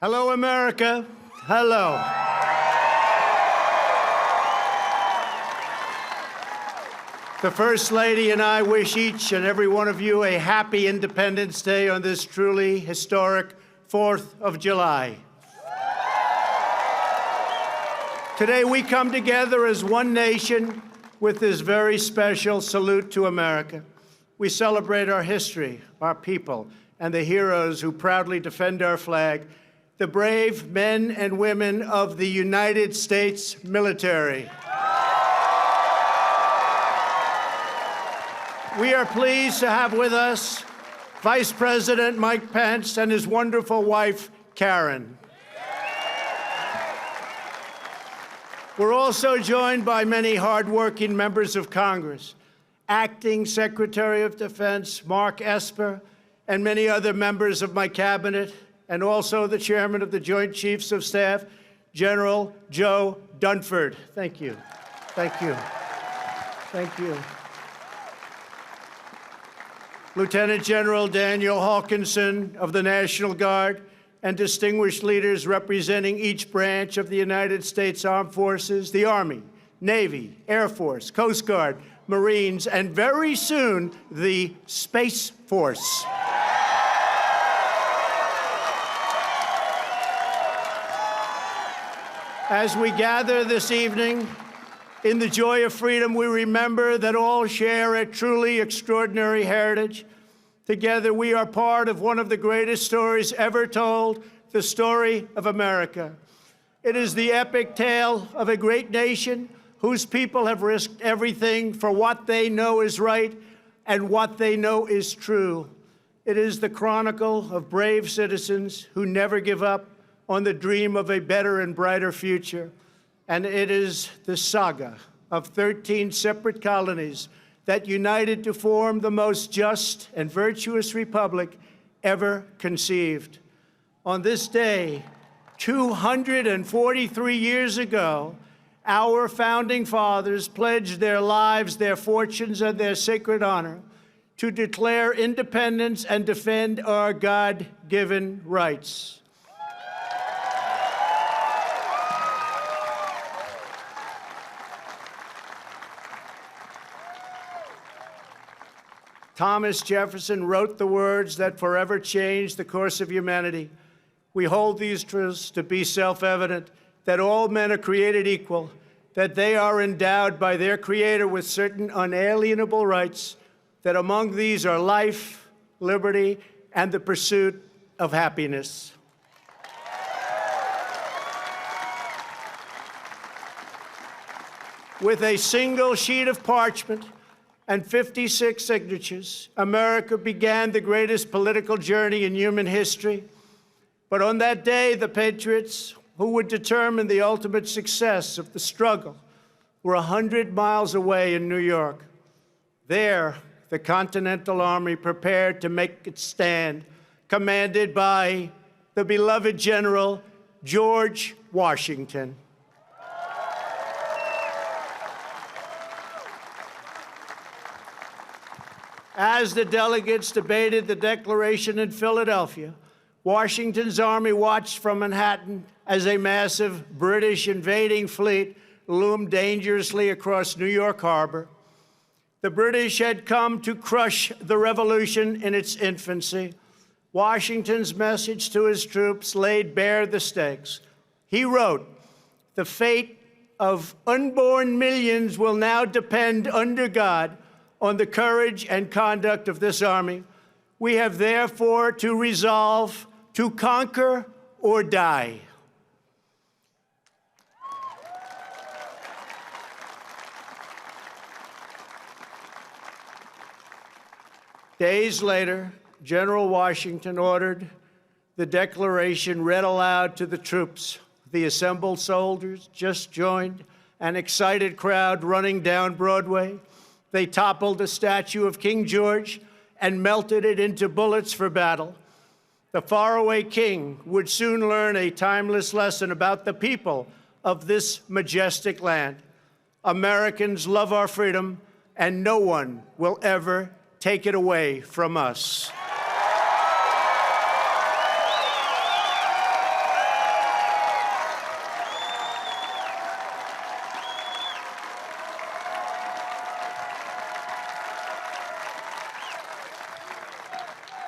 Hello, America. Hello. The First Lady and I wish each and every one of you a happy Independence Day on this truly historic 4th of July. Today we come together as one nation with this very special salute to America. We celebrate our history, our people, and the heroes who proudly defend our flag, the brave men and women of the United States military. We are pleased to have with us Vice President Mike Pence and his wonderful wife, Karen. We're also joined by many hardworking members of Congress, Acting Secretary of Defense Mark Esper, and many other members of my cabinet, and also the Chairman of the Joint Chiefs of Staff, General Joe Dunford. Thank you. Thank you. Thank you. Lieutenant General Daniel Hawkinson of the National Guard, and distinguished leaders representing each branch of the United States Armed Forces, the Army, Navy, Air Force, Coast Guard, Marines, and very soon, the Space Force. As we gather this evening, in the joy of freedom, we remember that all share a truly extraordinary heritage. Together, we are part of one of the greatest stories ever told, the story of America. It is the epic tale of a great nation whose people have risked everything for what they know is right and what they know is true. It is the chronicle of brave citizens who never give up on the dream of a better and brighter future. And it is the saga of 13 separate colonies that united to form the most just and virtuous republic ever conceived. On this day, 243 years ago, our founding fathers pledged their lives, their fortunes, and their sacred honor to declare independence and defend our God-given rights. Thomas Jefferson wrote the words that forever changed the course of humanity. We hold these truths to be self-evident, that all men are created equal, that they are endowed by their Creator with certain unalienable rights, that among these are life, liberty, and the pursuit of happiness. With a single sheet of parchment and 56 signatures, America began the greatest political journey in human history. But on that day, the patriots who would determine the ultimate success of the struggle were 100 miles away in New York. There, the Continental Army prepared to make its stand, commanded by the beloved General George Washington. As the delegates debated the Declaration in Philadelphia, Washington's army watched from Manhattan as a massive British invading fleet loomed dangerously across New York Harbor. The British had come to crush the revolution in its infancy. Washington's message to his troops laid bare the stakes. He wrote, "The fate of unborn millions will now depend under God on the courage and conduct of this army. We have therefore to resolve to conquer or die." Days later, General Washington ordered the Declaration read aloud to the troops. The assembled soldiers just joined an excited crowd running down Broadway. They toppled the statue of King George and melted it into bullets for battle. The faraway king would soon learn a timeless lesson about the people of this majestic land. Americans love our freedom, and no one will ever take it away from us.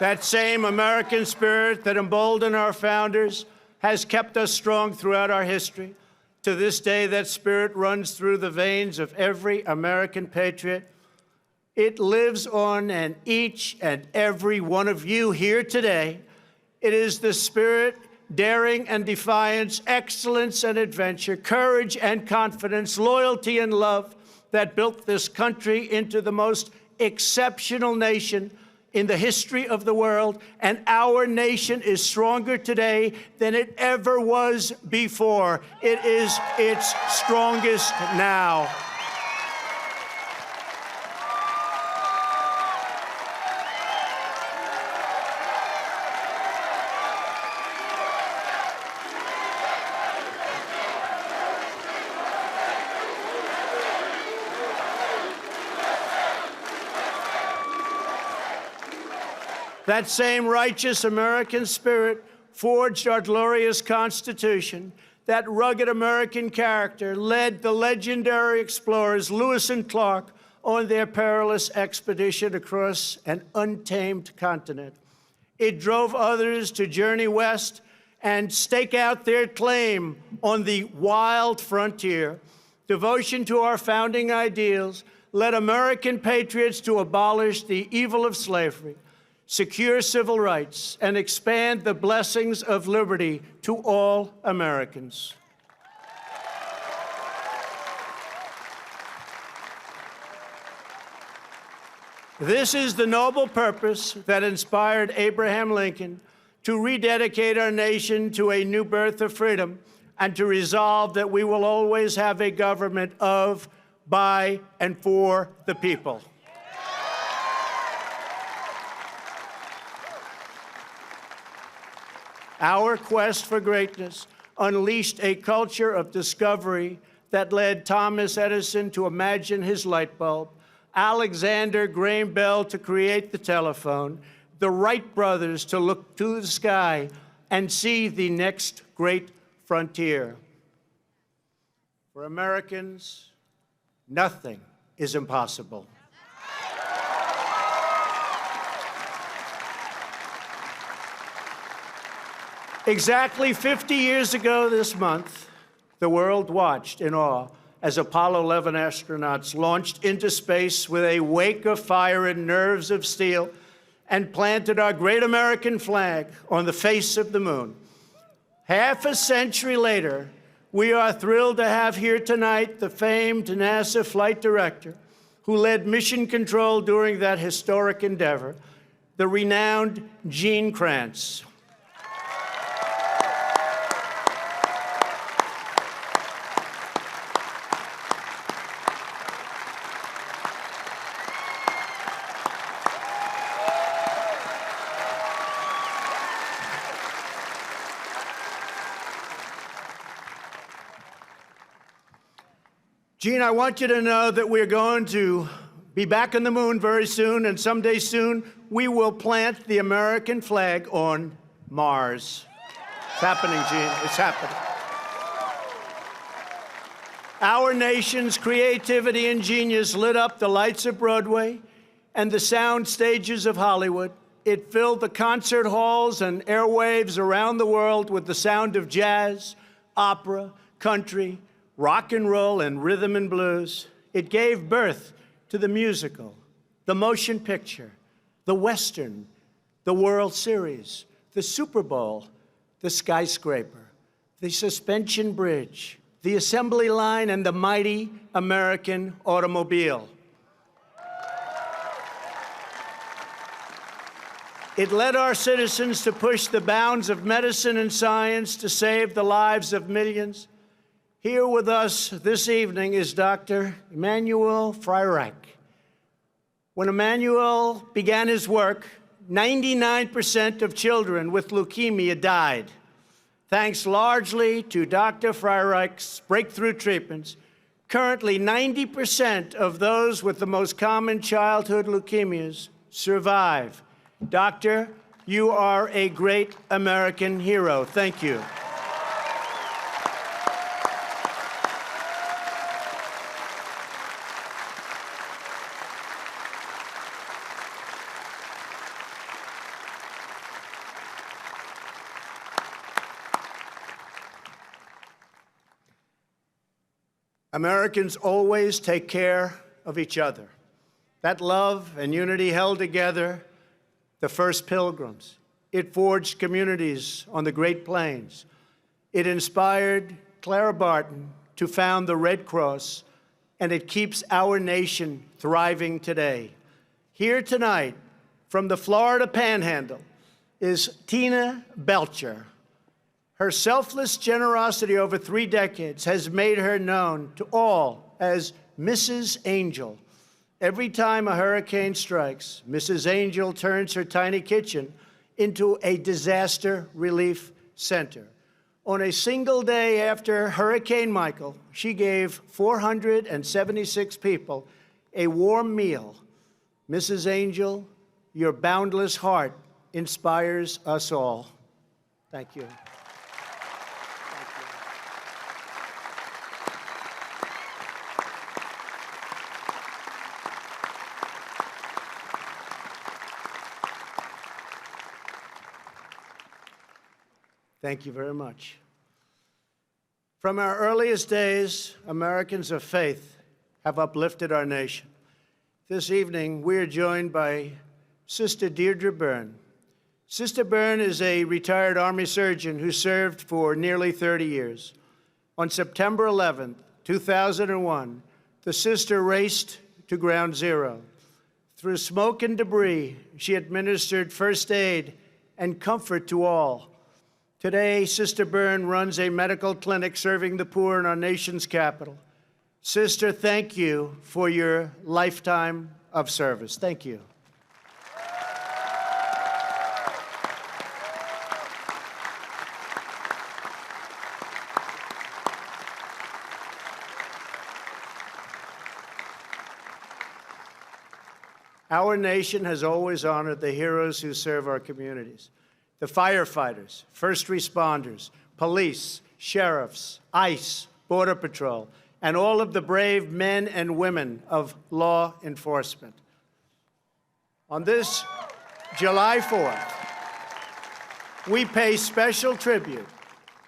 That same American spirit that emboldened our founders has kept us strong throughout our history. To this day, that spirit runs through the veins of every American patriot. It lives on in each and every one of you here today. It is the spirit, daring and defiance, excellence and adventure, courage and confidence, loyalty and love that built this country into the most exceptional nation in the history of the world, and our nation is stronger today than it ever was before. It is its strongest now. That same righteous American spirit forged our glorious Constitution. That rugged American character led the legendary explorers Lewis and Clark on their perilous expedition across an untamed continent. It drove others to journey west and stake out their claim on the wild frontier. Devotion to our founding ideals led American patriots to abolish the evil of slavery, secure civil rights, and expand the blessings of liberty to all Americans. This is the noble purpose that inspired Abraham Lincoln to rededicate our nation to a new birth of freedom and to resolve that we will always have a government of, by, and for the people. Our quest for greatness unleashed a culture of discovery that led Thomas Edison to imagine his light bulb, Alexander Graham Bell to create the telephone, the Wright brothers to look to the sky and see the next great frontier. For Americans, nothing is impossible. Exactly 50 years ago this month, the world watched in awe as Apollo 11 astronauts launched into space with a wake of fire and nerves of steel and planted our great American flag on the face of the moon. Half a century later, we are thrilled to have here tonight the famed NASA flight director who led mission control during that historic endeavor, the renowned Gene Kranz. Gene, I want you to know that we're going to be back on the moon very soon, and someday soon we will plant the American flag on Mars. It's happening, Gene. It's happening. Our nation's creativity and genius lit up the lights of Broadway and the sound stages of Hollywood. It filled the concert halls and airwaves around the world with the sound of jazz, opera, country, rock and roll, and rhythm and blues. It gave birth to the musical, the motion picture, the Western, the World Series, the Super Bowl, the skyscraper, the suspension bridge, the assembly line, and the mighty American automobile. It led our citizens to push the bounds of medicine and science to save the lives of millions. Here with us this evening is Dr. Emanuel Frye. When Emanuel began his work, 99% of children with leukemia died. Thanks largely to Dr. Frye's breakthrough treatments, currently 90% of those with the most common childhood leukemias survive. Doctor, you are a great American hero. Thank you. Americans always take care of each other. That love and unity held together the first Pilgrims. It forged communities on the Great Plains. It inspired Clara Barton to found the Red Cross, and it keeps our nation thriving today. Here tonight, from the Florida Panhandle, is Tina Belcher. Her selfless generosity over 3 decades has made her known to all as Mrs. Angel. Every time a hurricane strikes, Mrs. Angel turns her tiny kitchen into a disaster relief center. On a single day after Hurricane Michael, she gave 476 people a warm meal. Mrs. Angel, your boundless heart inspires us all. Thank you. Thank you very much. From our earliest days, Americans of faith have uplifted our nation. This evening, we are joined by Sister Deirdre Byrne. Sister Byrne is a retired Army surgeon who served for nearly 30 years. On September 11, 2001, the sister raced to Ground Zero. Through smoke and debris, she administered first aid and comfort to all. Today, Sister Byrne runs a medical clinic serving the poor in our nation's capital. Sister, thank you for your lifetime of service. Thank you. Our nation has always honored the heroes who serve our communities. The firefighters, first responders, police, sheriffs, ICE, Border Patrol, and all of the brave men and women of law enforcement. On this July 4th, we pay special tribute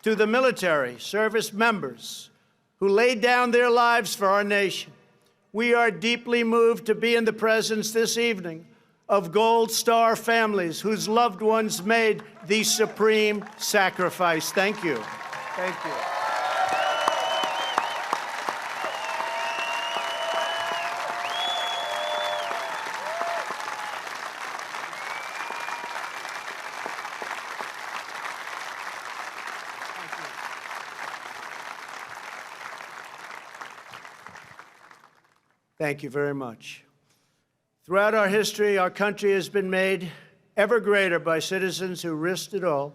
to the military service members who laid down their lives for our nation. We are deeply moved to be in the presence this evening of Gold Star families whose loved ones made the supreme sacrifice. Thank you. Thank you. Thank you very much. Throughout our history, our country has been made ever greater by citizens who risked it all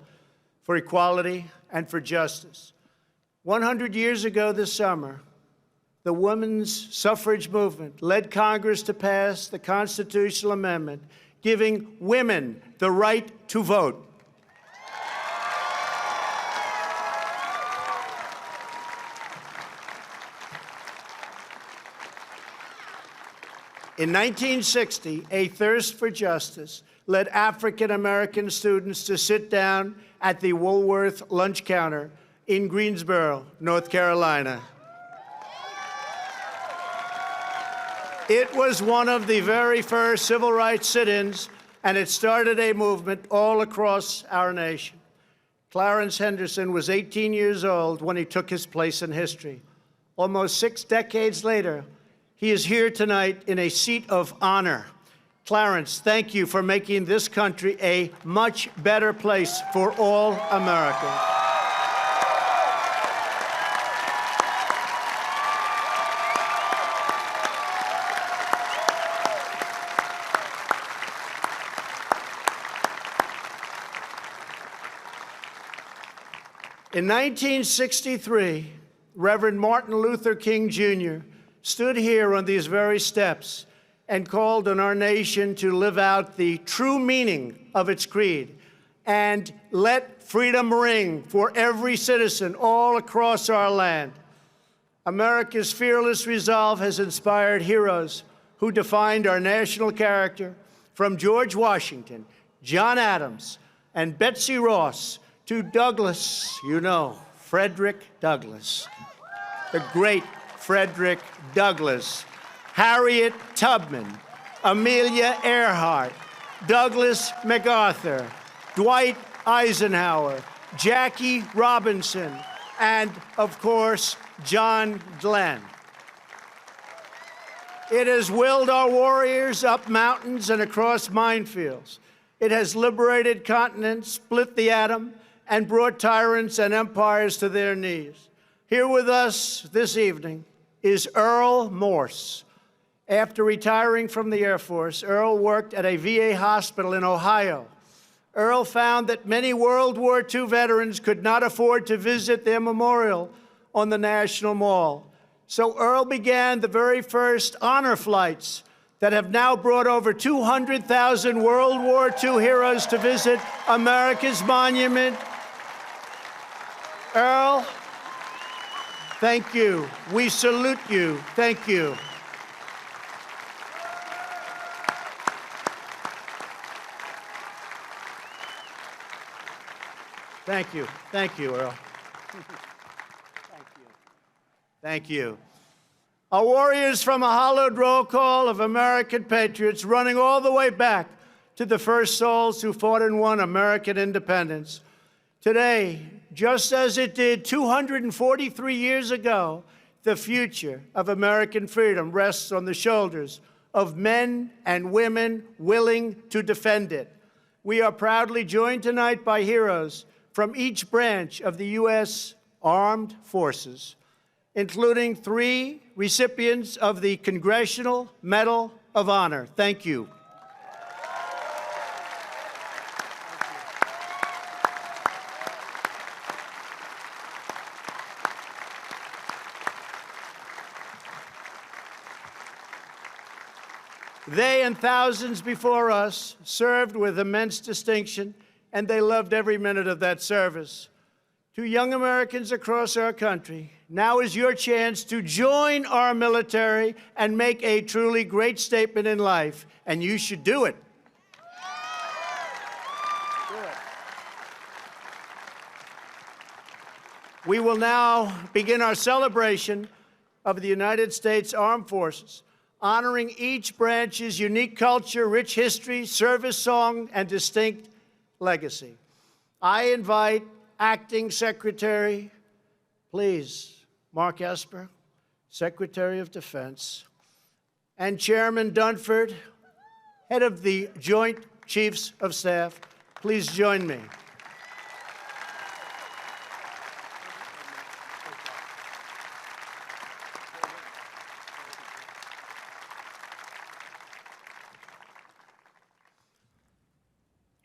for equality and for justice. 100 years ago this summer, the women's suffrage movement led Congress to pass the constitutional amendment giving women the right to vote. In 1960, a thirst for justice led African-American students to sit down at the Woolworth lunch counter in Greensboro, North Carolina. It was one of the very first civil rights sit-ins, and it started a movement all across our nation. Florence Henderson was 18 years old when he took his place in history. Almost 6 decades later, he is here tonight in a seat of honor. Clarence, thank you for making this country a much better place for all Americans. In 1963, Reverend Martin Luther King Jr. stood here on these very steps and called on our nation to live out the true meaning of its creed and let freedom ring for every citizen all across our land. America's fearless resolve has inspired heroes who defined our national character, from George Washington, John Adams, and Betsy Ross to Douglas, Frederick Douglass, the great Frederick Douglass, Harriet Tubman, Amelia Earhart, Douglas MacArthur, Dwight Eisenhower, Jackie Robinson, and, of course, John Glenn. It has willed our warriors up mountains and across minefields. It has liberated continents, split the atom, and brought tyrants and empires to their knees. Here with us this evening is Earl Morse. After retiring from the Air Force, Earl worked at a VA hospital in Ohio. Earl found that many World War II veterans could not afford to visit their memorial on the National Mall. So Earl began the very first honor flights that have now brought over 200,000 World War II heroes to visit America's monument. Earl, thank you. We salute you. Thank you. Thank you. Thank you, Earl. Thank you. Thank you. Our warriors from a hallowed roll call of American patriots running all the way back to the first souls who fought and won American independence. Today, just as it did 243 years ago, the future of American freedom rests on the shoulders of men and women willing to defend it. We are proudly joined tonight by heroes from each branch of the U.S. Armed Forces, including 3 recipients of the Congressional Medal of Honor. Thank you. They and thousands before us served with immense distinction, and they loved every minute of that service. To young Americans across our country, now is your chance to join our military and make a truly great statement in life, and you should do it. We will now begin our celebration of the United States Armed Forces, honoring each branch's unique culture, rich history, service song, and distinct legacy. I invite Acting Secretary, please, Mark Esper, Secretary of Defense, and Chairman Dunford, head of the Joint Chiefs of Staff, please join me.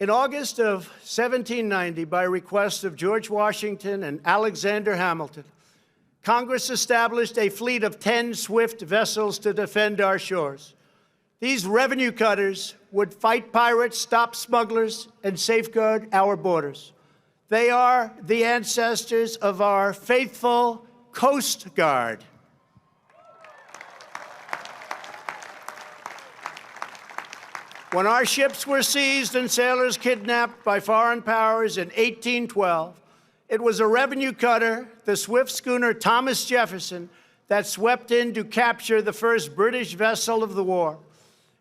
In August of 1790, by request of George Washington and Alexander Hamilton, Congress established a fleet of 10 swift vessels to defend our shores. These revenue cutters would fight pirates, stop smugglers, and safeguard our borders. They are the ancestors of our faithful Coast Guard. When our ships were seized and sailors kidnapped by foreign powers in 1812, it was a revenue cutter, the swift schooner Thomas Jefferson, that swept in to capture the first British vessel of the war.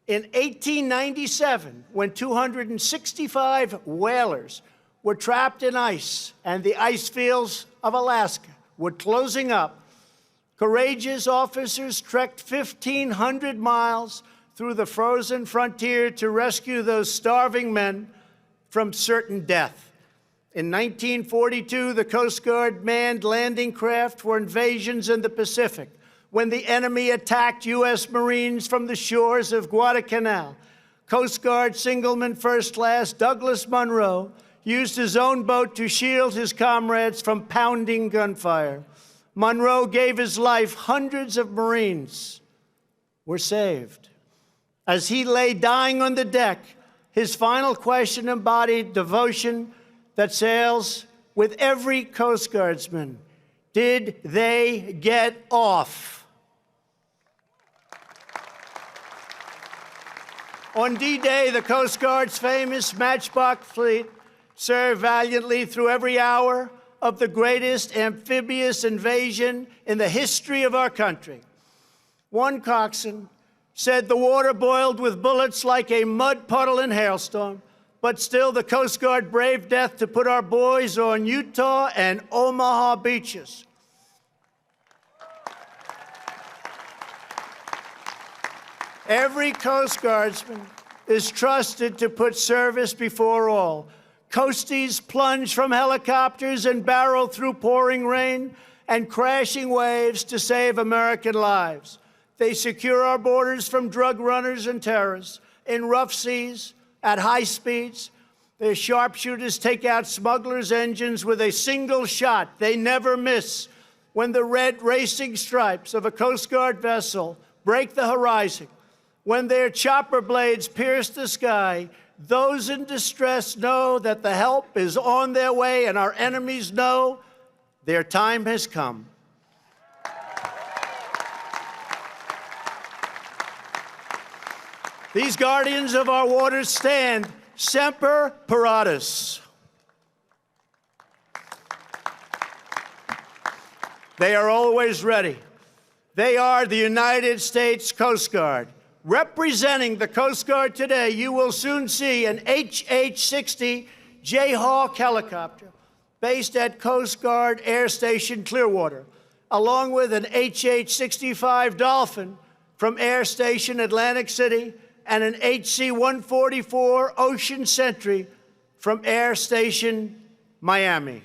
In 1897, when 265 whalers were trapped in ice and the ice fields of Alaska were closing up, courageous officers trekked 1,500 miles through the frozen frontier to rescue those starving men from certain death. In 1942, the Coast Guard manned landing craft for invasions in the Pacific when the enemy attacked U.S. Marines from the shores of Guadalcanal. Coast Guard Signalman First Class Douglas Munro used his own boat to shield his comrades from pounding gunfire. Munro gave his life. Hundreds of Marines were saved. As he lay dying on the deck, his final question embodied devotion that sails with every Coast Guardsman. Did they get off? On D-Day, the Coast Guard's famous Matchbox fleet served valiantly through every hour of the greatest amphibious invasion in the history of our country. One coxswain said the water boiled with bullets like a mud puddle in hailstorm, but still the Coast Guard braved death to put our boys on Utah and Omaha beaches. Every Coast Guardsman is trusted to put service before all. Coasties plunge from helicopters and barrel through pouring rain and crashing waves to save American lives. They secure our borders from drug runners and terrorists in rough seas, at high speeds. Their sharpshooters take out smugglers' engines with a single shot. They never miss. When the red racing stripes of a Coast Guard vessel break the horizon, when their chopper blades pierce the sky, those in distress know that the help is on their way, and our enemies know their time has come. These guardians of our waters stand semper paratus. They are always ready. They are the United States Coast Guard. Representing the Coast Guard today, you will soon see an HH-60 Jayhawk helicopter based at Coast Guard Air Station Clearwater, along with an HH-65 Dolphin from Air Station Atlantic City and an HC-144 Ocean Sentry from Air Station Miami.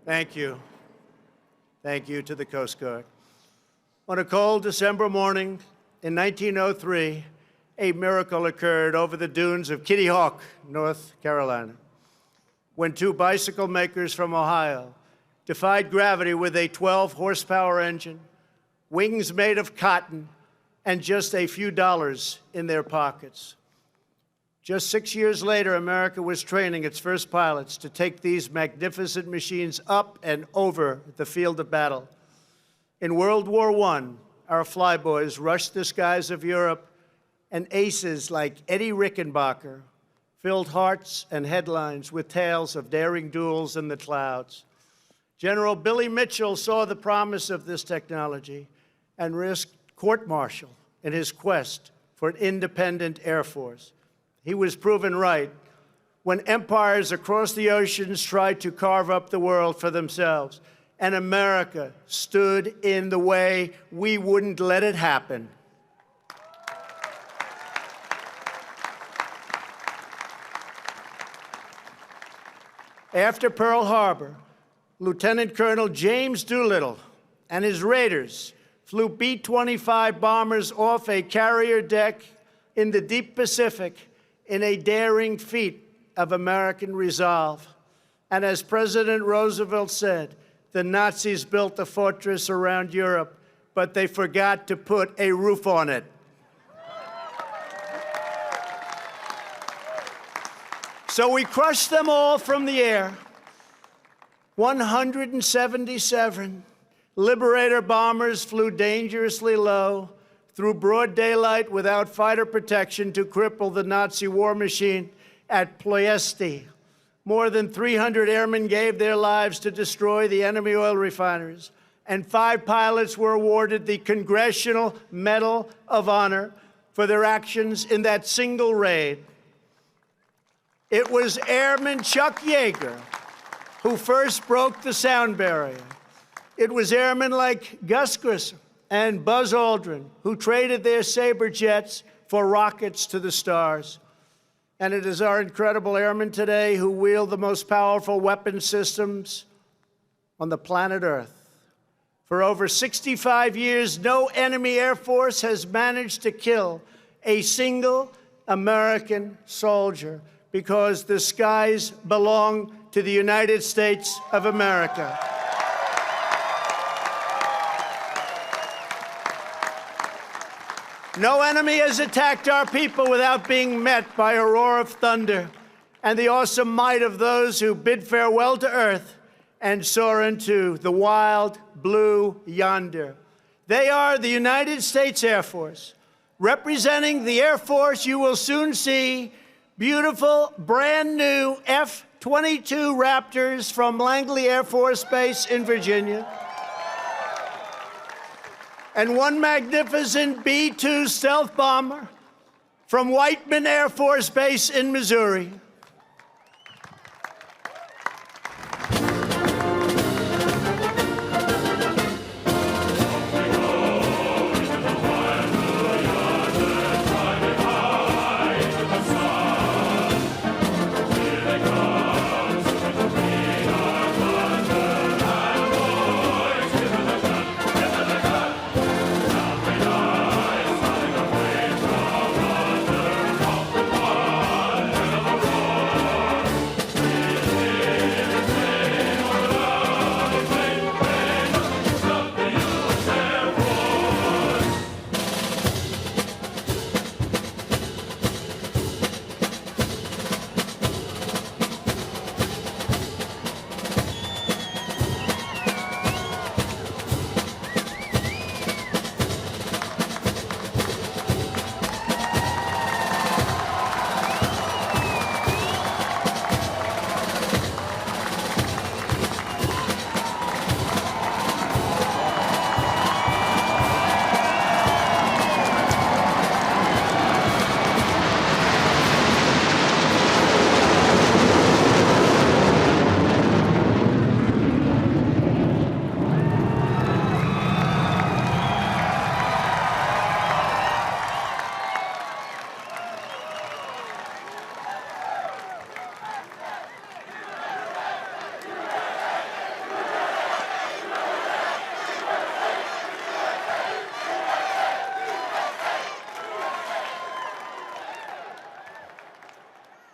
Thank you. Thank you to the Coast Guard. On a cold December morning in 1903, a miracle occurred over the dunes of Kitty Hawk, North Carolina, when two bicycle makers from Ohio defied gravity with a 12-horsepower engine, wings made of cotton, and just a few dollars in their pockets. Just 6 years later, America was training its first pilots to take these magnificent machines up and over the field of battle. In World War I, our flyboys rushed the skies of Europe, and aces like Eddie Rickenbacker filled hearts and headlines with tales of daring duels in the clouds. General Billy Mitchell saw the promise of this technology and risked court-martial in his quest for an independent Air Force. He was proven right when empires across the oceans tried to carve up the world for themselves, and America stood in the way. We wouldn't let it happen. After Pearl Harbor, Lieutenant Colonel James Doolittle and his raiders flew B-25 bombers off a carrier deck in the deep Pacific in a daring feat of American resolve. And as President Roosevelt said, the Nazis built a fortress around Europe, but they forgot to put a roof on it. So we crushed them all from the air. 177 Liberator bombers flew dangerously low through broad daylight without fighter protection to cripple the Nazi war machine at Ploiesti. More than 300 airmen gave their lives to destroy the enemy oil refineries, and 5 pilots were awarded the Congressional Medal of Honor for their actions in that single raid. It was Airman Chuck Yeager who first broke the sound barrier. It was airmen like Gus Grissom and Buzz Aldrin who traded their Sabre jets for rockets to the stars. And it is our incredible airmen today who wield the most powerful weapon systems on the planet Earth. For over 65 years, no enemy air force has managed to kill a single American soldier because the skies belong to the United States of America. No enemy has attacked our people without being met by a roar of thunder and the awesome might of those who bid farewell to earth and soar into the wild blue yonder. They are the United States Air Force. Representing the Air Force, you will soon see beautiful, brand new F-22 Raptors from Langley Air Force Base in Virginia, and one magnificent B-2 stealth bomber from Whiteman Air Force Base in Missouri.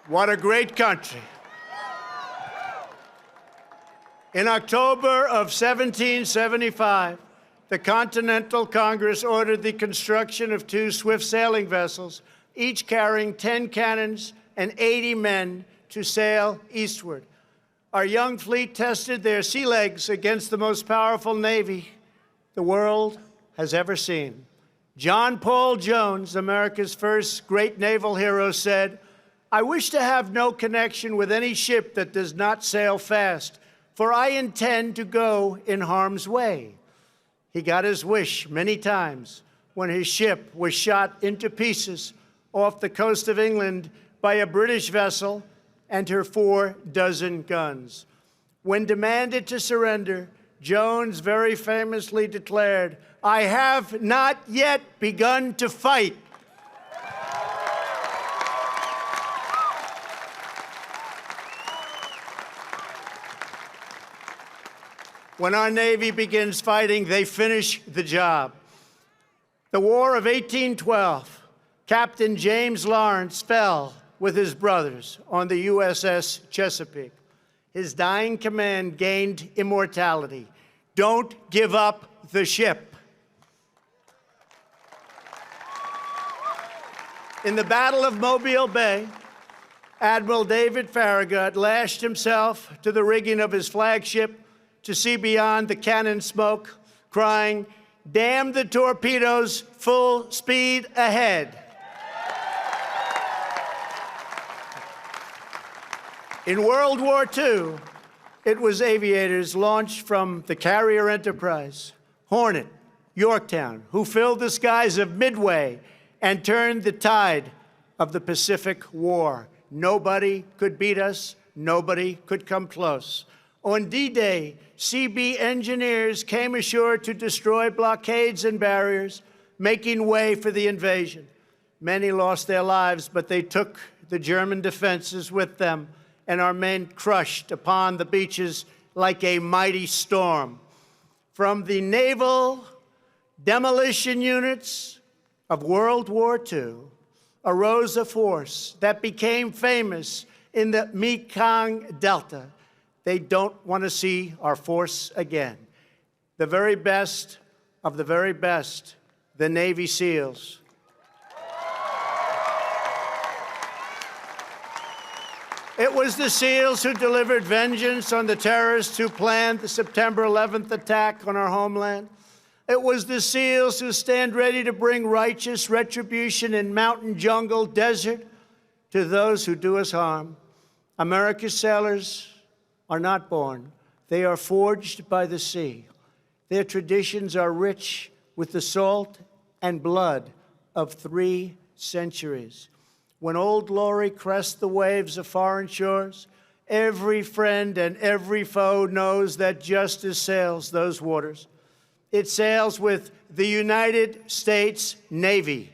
What a great country. In October of 1775, the Continental Congress ordered the construction of 2 swift sailing vessels, each carrying 10 cannons and 80 men to sail eastward. Our young fleet tested their sea legs against the most powerful navy the world has ever seen. John Paul Jones, America's first great naval hero, said, "I wish to have no connection with any ship that does not sail fast, for I intend to go in harm's way." He got his wish many times when his ship was shot into pieces off the coast of England by a British vessel and her 4 dozen guns. When demanded to surrender, Jones very famously declared, "I have not yet begun to fight." When our Navy begins fighting, they finish the job. The War of 1812, Captain James Lawrence fell with his brothers on the USS Chesapeake. His dying command gained immortality. Don't give up the ship. In the Battle of Mobile Bay, Admiral David Farragut lashed himself to the rigging of his flagship to see beyond the cannon smoke, crying, "Damn the torpedoes, full speed ahead." In World War II, it was aviators launched from the carrier Enterprise, Hornet, Yorktown, who filled the skies of Midway and turned the tide of the Pacific War. Nobody could beat us. Nobody could come close. On D-Day, CB engineers came ashore to destroy blockades and barriers, making way for the invasion. Many lost their lives, but they took the German defenses with them, and our men crushed upon the beaches like a mighty storm. From the naval demolition units of World War II arose a force that became famous in the Mekong Delta. They don't want to see our force again. The very best of the very best, the Navy SEALs. It was the SEALs who delivered vengeance on the terrorists who planned the September 11th attack on our homeland. It was the SEALs who stand ready to bring righteous retribution in mountain, jungle, desert to those who do us harm. America's sailors are not born. They are forged by the sea. Their traditions are rich with the salt and blood of 3 centuries. When Old Glory crests the waves of foreign shores, every friend and every foe knows that justice sails those waters. It sails with the United States Navy.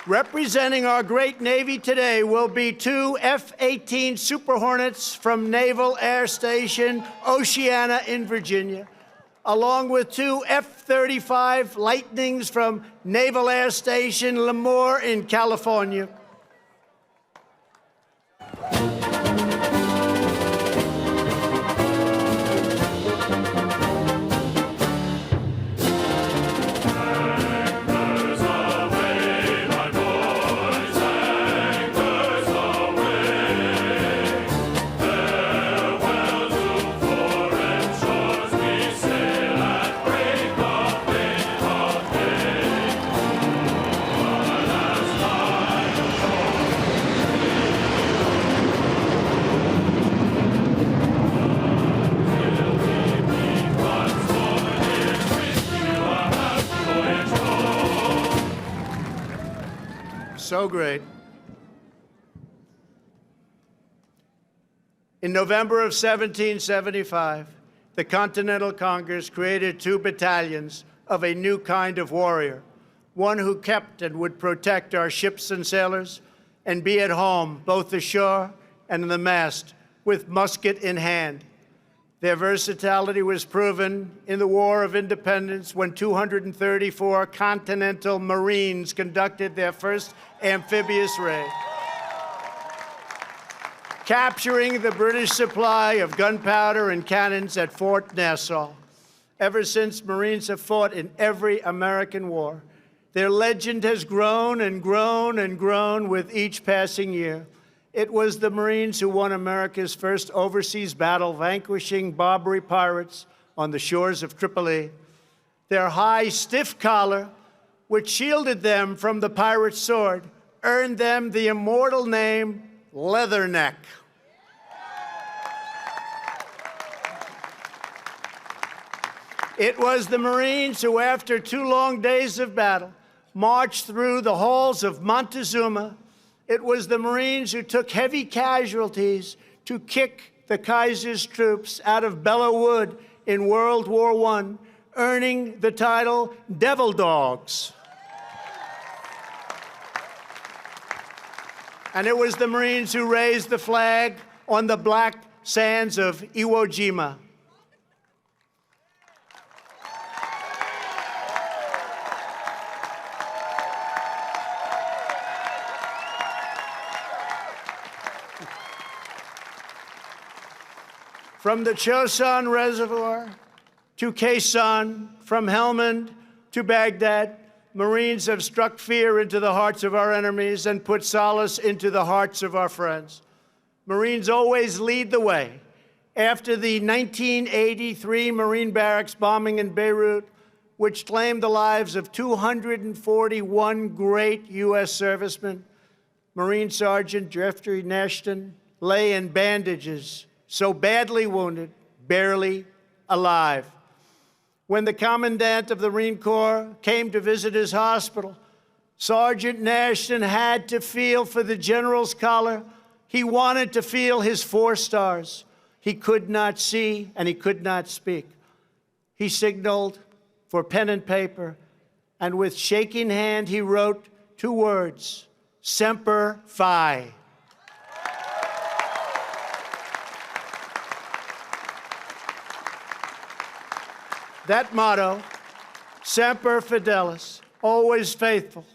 Representing our great Navy today will be 2 F-18 Super Hornets from Naval Air Station Oceana in Virginia, along with 2 F-35 Lightnings from Naval Air Station Lemoore in California. So great. In November of 1775, the Continental Congress created 2 battalions of a new kind of warrior, one who kept and would protect our ships and sailors and be at home, both ashore and in the mast, with musket in hand. Their versatility was proven in the War of Independence when 234 Continental Marines conducted their first amphibious raid, capturing the British supply of gunpowder and cannons at Fort Nassau. Ever since, Marines have fought in every American war. Their legend has grown and grown and grown with each passing year. It was the Marines who won America's first overseas battle, vanquishing Barbary pirates on the shores of Tripoli. Their high, stiff collar, which shielded them from the pirate's sword, earned them the immortal name Leatherneck. It was the Marines who, after 2 long days of battle, marched through the halls of Montezuma. It was the Marines who took heavy casualties to kick the Kaiser's troops out of Belleau Wood in World War I, earning the title Devil Dogs. And it was the Marines who raised the flag on the black sands of Iwo Jima. From the Chosin Reservoir to Quezon, from Helmand to Baghdad, Marines have struck fear into the hearts of our enemies and put solace into the hearts of our friends. Marines always lead the way. After the 1983 Marine barracks bombing in Beirut, which claimed the lives of 241 great U.S. servicemen, Marine Sergeant Jeffrey Nashton lay in bandages, so badly wounded, barely alive. When the Commandant of the Marine Corps came to visit his hospital, Sergeant Nashton had to feel for the general's collar. He wanted to feel his 4 stars. He could not see and he could not speak. He signaled for pen and paper, and with shaking hand, he wrote 2 words, Semper Fi. That motto, Semper Fidelis, always faithful,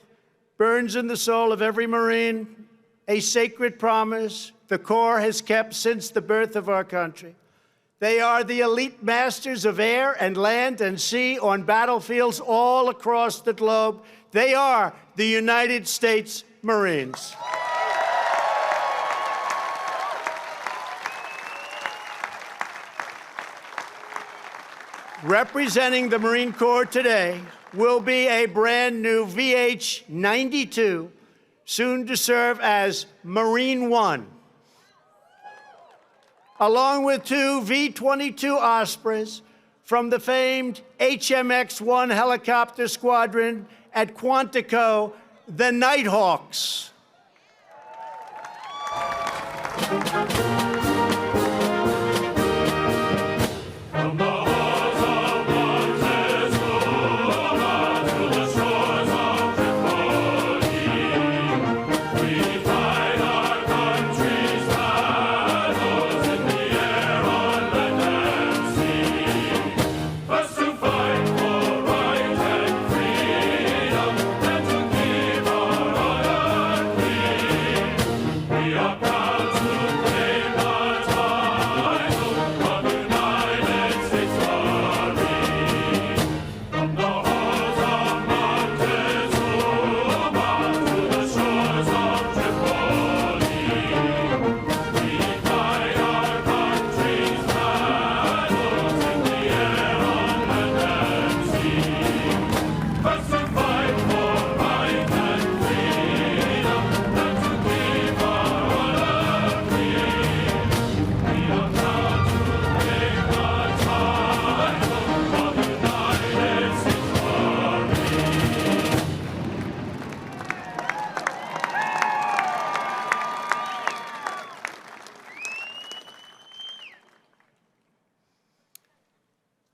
burns in the soul of every Marine, a sacred promise the Corps has kept since the birth of our country. They are the elite masters of air and land and sea on battlefields all across the globe. They are the United States Marines. Representing the Marine Corps today will be a brand new VH-92, soon to serve as Marine One, along with 2 V-22 Ospreys from the famed HMX-1 helicopter squadron at Quantico, the Nighthawks.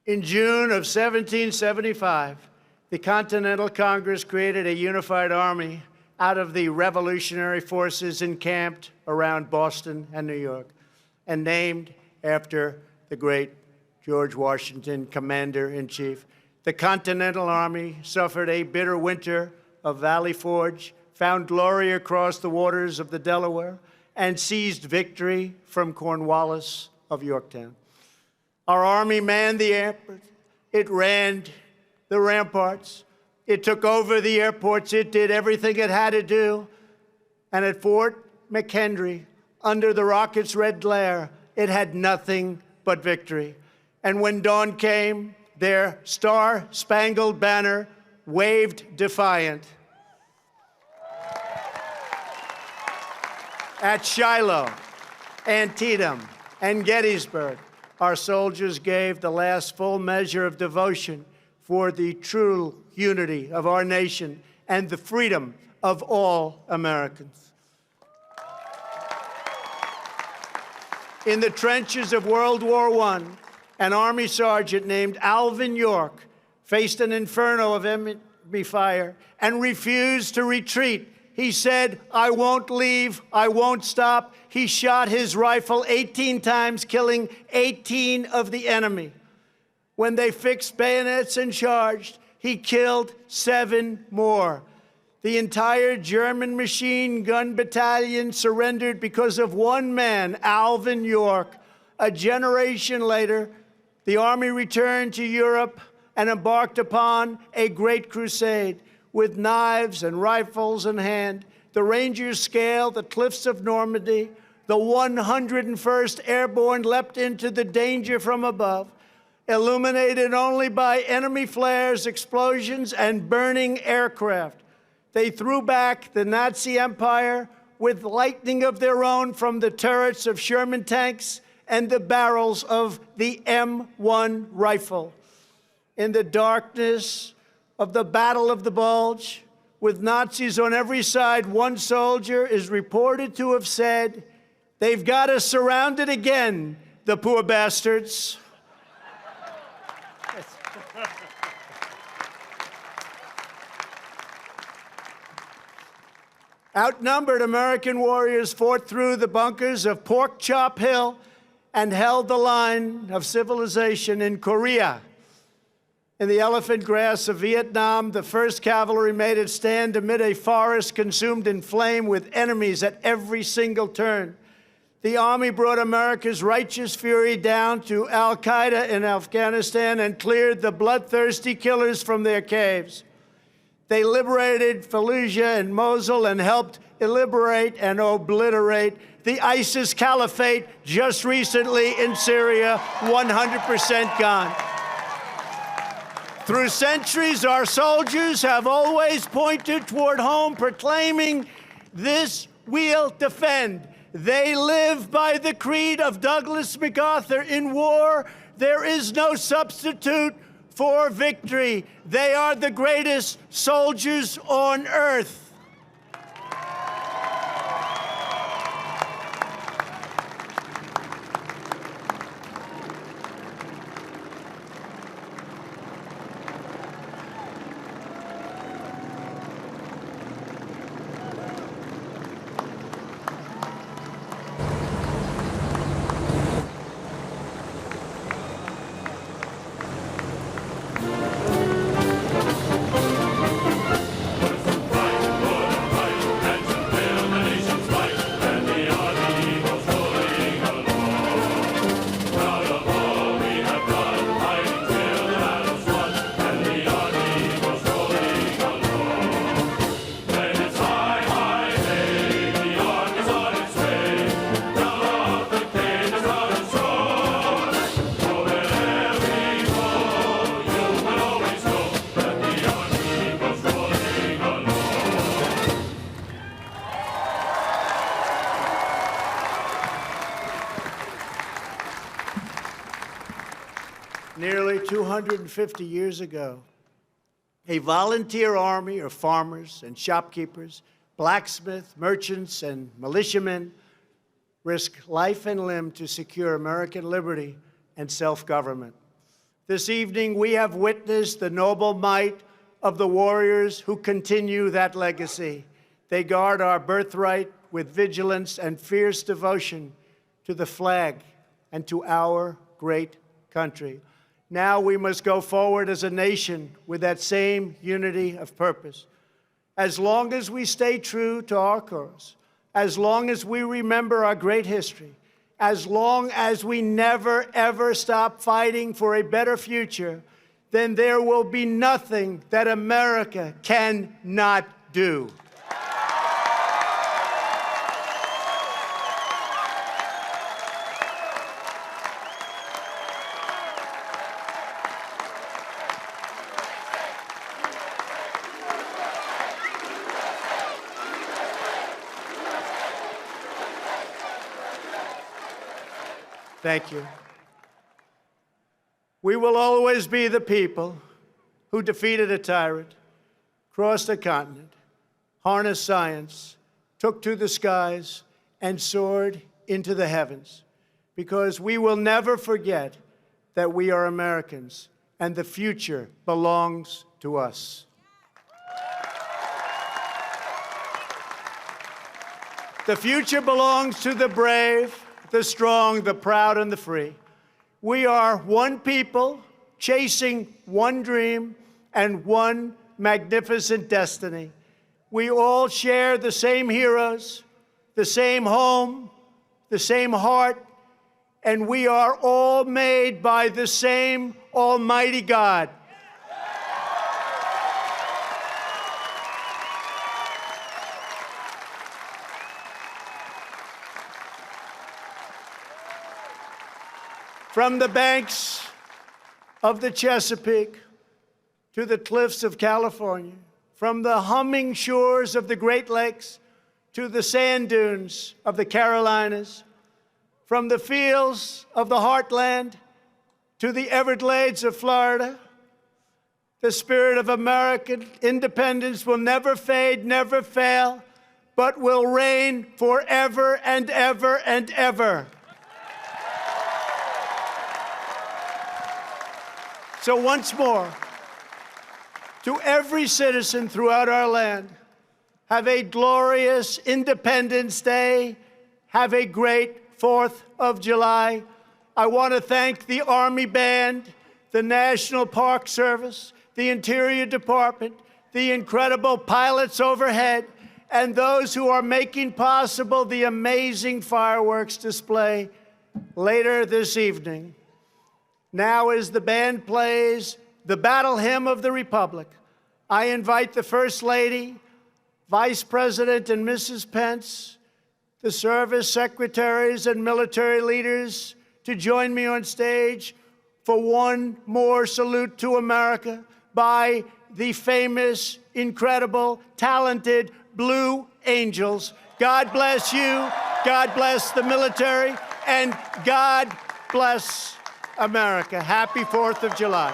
In June of 1775, the Continental Congress created a unified army out of the revolutionary forces encamped around Boston and New York, and named after the great George Washington, Commander-in-Chief. The Continental Army suffered a bitter winter of Valley Forge, found glory across the waters of the Delaware, and seized victory from Cornwallis of Yorktown. Our Army manned the airport. It ran the ramparts. It took over the airports. It did everything it had to do. And at Fort McHenry, under the rocket's red glare, it had nothing but victory. And when dawn came, their star-spangled banner waved defiant. At Shiloh, Antietam, and Gettysburg, our soldiers gave the last full measure of devotion for the true unity of our nation and the freedom of all Americans. In the trenches of World War I, an Army sergeant named Alvin York faced an inferno of enemy fire and refused to retreat. He said, "I won't leave, I won't stop." He shot his rifle 18 times, killing 18 of the enemy. When they fixed bayonets and charged, he killed 7 more. The entire German machine gun battalion surrendered because of one man, Alvin York. A generation later, the Army returned to Europe and embarked upon a great crusade with knives and rifles in hand. The Rangers scaled the cliffs of Normandy. The 101st Airborne leapt into the danger from above, illuminated only by enemy flares, explosions, and burning aircraft. They threw back the Nazi Empire with lightning of their own from the turrets of Sherman tanks and the barrels of the M1 rifle. In the darkness of the Battle of the Bulge, with Nazis on every side, one soldier is reported to have said, "They've got us surrounded again, the poor bastards." Outnumbered, American warriors fought through the bunkers of Pork Chop Hill and held the line of civilization in Korea. In the elephant grass of Vietnam, the 1st Cavalry made its stand amid a forest consumed in flame with enemies at every single turn. The Army brought America's righteous fury down to al-Qaeda in Afghanistan and cleared the bloodthirsty killers from their caves. They liberated Fallujah and Mosul and helped liberate and obliterate the ISIS caliphate just recently in Syria, 100% gone. Through centuries, our soldiers have always pointed toward home, proclaiming, "This we'll defend." They live by the creed of Douglas MacArthur, "In war, there is no substitute for victory." They are the greatest soldiers on earth. Nearly 250 years ago, a volunteer army of farmers and shopkeepers, blacksmiths, merchants, and militiamen risked life and limb to secure American liberty and self-government. This evening, we have witnessed the noble might of the warriors who continue that legacy. They guard our birthright with vigilance and fierce devotion to the flag and to our great country. Now we must go forward as a nation with that same unity of purpose. As long as we stay true to our cause, as long as we remember our great history, as long as we never, ever stop fighting for a better future, then there will be nothing that America cannot do. Thank you. We will always be the people who defeated a tyrant, crossed a continent, harnessed science, took to the skies, and soared into the heavens, because we will never forget that we are Americans and the future belongs to us. The future belongs to the brave, the strong, the proud, and the free. We are one people chasing one dream and one magnificent destiny. We all share the same heroes, the same home, the same heart, and we are all made by the same Almighty God. From the banks of the Chesapeake to the cliffs of California, from the humming shores of the Great Lakes to the sand dunes of the Carolinas, from the fields of the heartland to the Everglades of Florida, the spirit of American independence will never fade, never fail, but will reign forever and ever and ever. So once more, to every citizen throughout our land, have a glorious Independence Day. Have a great 4th of July. I want to thank the Army Band, the National Park Service, the Interior Department, the incredible pilots overhead, and those who are making possible the amazing fireworks display later this evening. Now, as the band plays the Battle Hymn of the Republic, I invite the First Lady, Vice President and Mrs. Pence, the service secretaries and military leaders to join me on stage for one more salute to America by the famous, incredible, talented Blue Angels. God bless you, God bless the military, and God bless America. Happy 4th of July.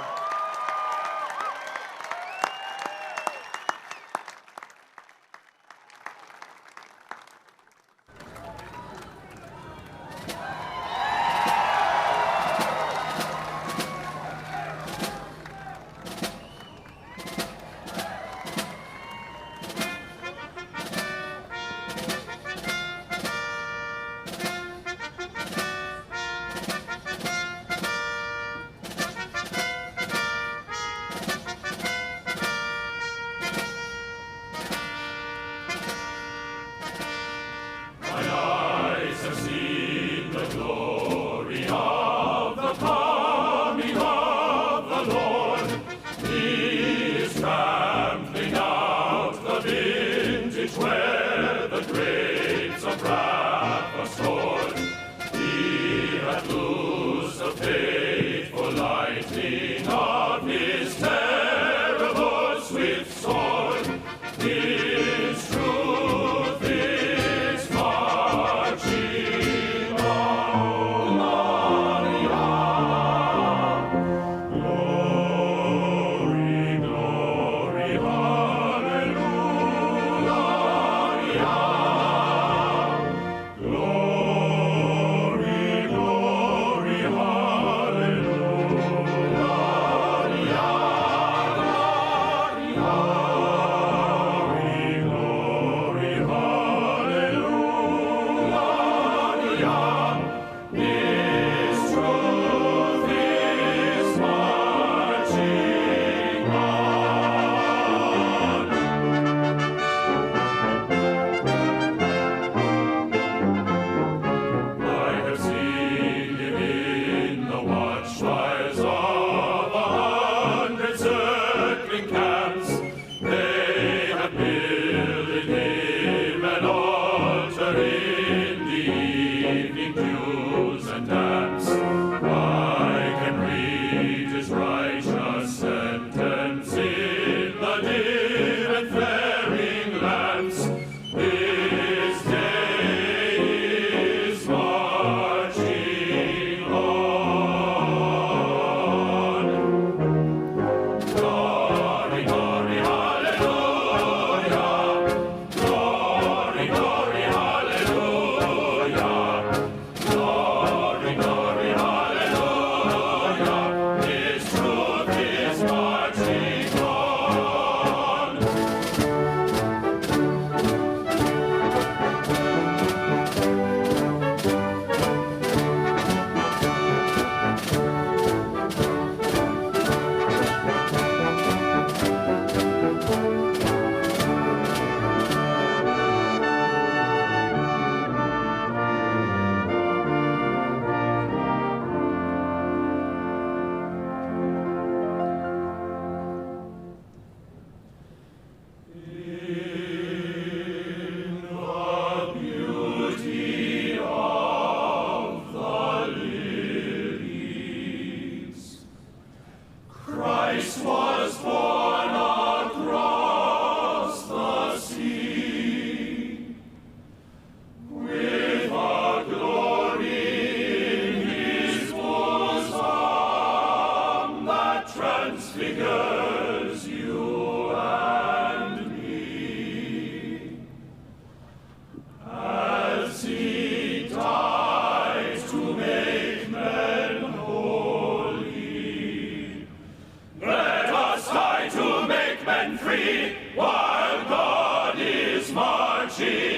She